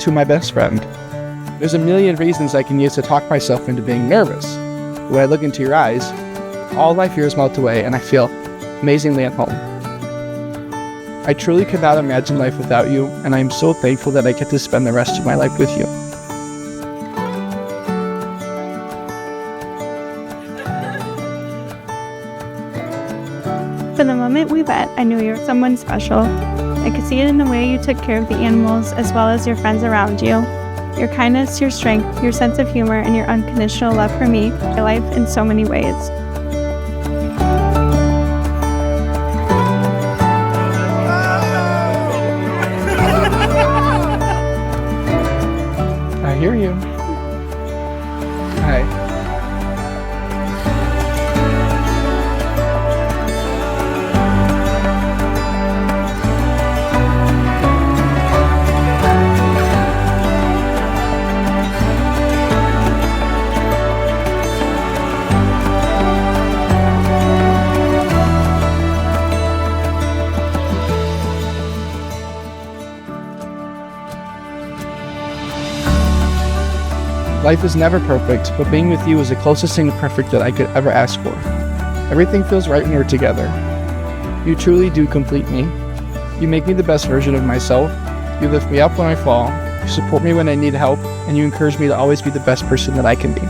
to my best friend. There's a million reasons I can use to talk myself into being nervous. When I look into your eyes, all my fears melt away and I feel amazingly at home. I truly could not imagine life without you, and I am so thankful that I get to spend the rest of my life with you. From the moment we met, I knew you were someone special. I could see it in the way you took care of the animals as well as your friends around you. Your kindness, your strength, your sense of humor, and your unconditional love for me made my life in so many ways. I hear you. Hi. Life is never perfect, but being with you is the closest thing to perfect that I could ever ask for. Everything feels right when we're together. You truly do complete me. You make me the best version of myself. You lift me up when I fall. You support me when I need help, and you encourage me to always be the best person that I can be.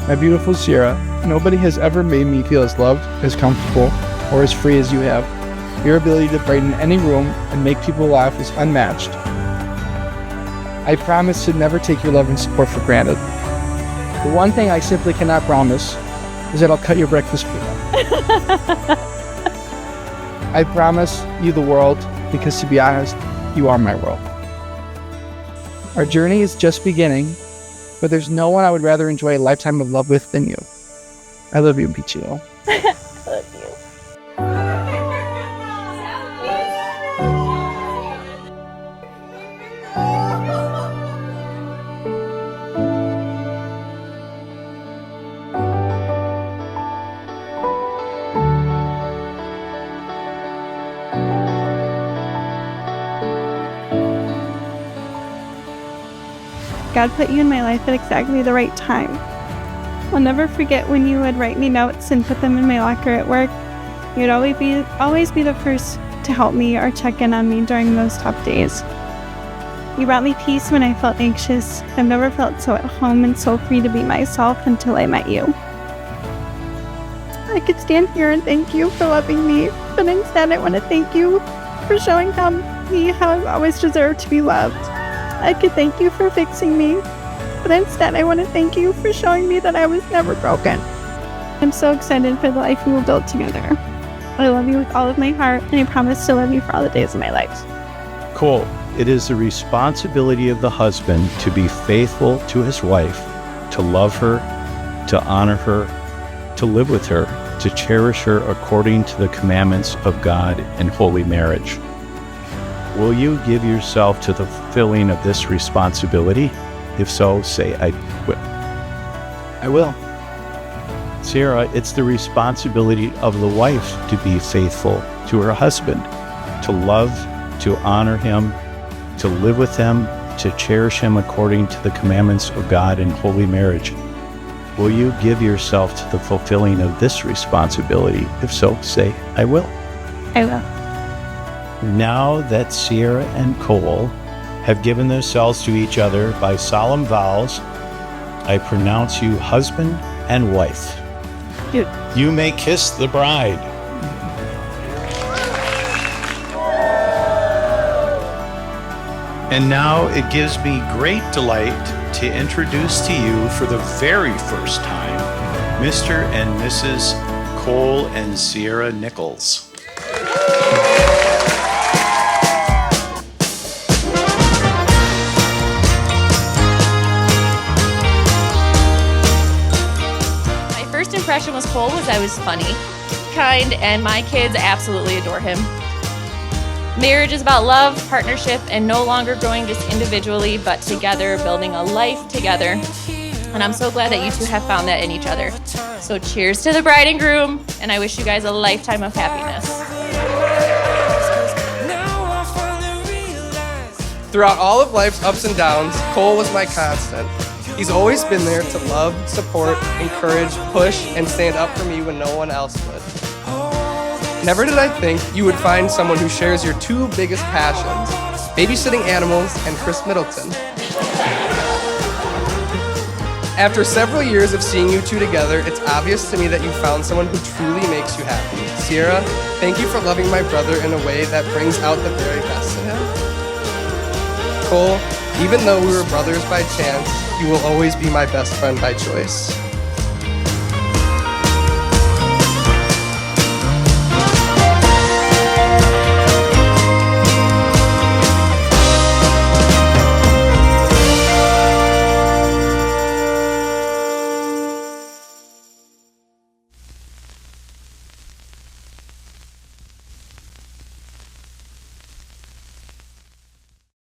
My beautiful Sierra, nobody has ever made me feel as loved, as comfortable, or as free as you have. Your ability to brighten any room and make people laugh is unmatched. I promise to never take your love and support for granted. The one thing I simply cannot promise is that I'll cut your breakfast food. I promise you the world because, to be honest, you are my world. Our journey is just beginning, but there's no one I would rather enjoy a lifetime of love with than you. I love you, Pichio. I love you. God put you in my life at exactly the right time. I'll never forget when you would write me notes and put them in my locker at work. You'd always be the first to help me or check in on me during those tough days. You brought me peace when I felt anxious. I've never felt so at home and so free to be myself until I met you. I could stand here and thank you for loving me, but instead I want to thank you for showing me how I've always deserved to be loved. I could thank you for fixing me, but instead I want to thank you for showing me that I was never broken. I'm so excited for the life we will build together. I love you with all of my heart, and I promise to love you for all the days of my life. Cole, it is the responsibility of the husband to be faithful to his wife, to love her, to honor her, to live with her, to cherish her according to the commandments of God in holy marriage. Will you give yourself to the fulfilling of this responsibility? If so, say, I will. I will. Sierra, it's the responsibility of the wife to be faithful to her husband, to love, to honor him, to live with him, to cherish him according to the commandments of God in holy marriage. Will you give yourself to the fulfilling of this responsibility? If so, say, I will. I will. Now that Sierra and Cole have given themselves to each other by solemn vows, I pronounce you husband and wife. You may kiss the bride. And now it gives me great delight to introduce to you for the very first time, Mr. and Mrs. Cole and Sierra Nichols. Impression was Cole was I was funny, kind, and my kids absolutely adore him. Marriage is about love, partnership, and no longer growing just individually, but together, building a life together. And I'm so glad that you two have found that in each other. So cheers to the bride and groom, and I wish you guys a lifetime of happiness. Throughout all of life's ups and downs, Cole was my constant. He's always been there to love, support, encourage, push, and stand up for me when no one else would. Never did I think you would find someone who shares your two biggest passions, babysitting animals and Chris Middleton. After several years of seeing you two together, it's obvious to me that you found someone who truly makes you happy. Sierra, thank you for loving my brother in a way that brings out the very best in him. Cole, even though we were brothers by chance, you will always be my best friend by choice.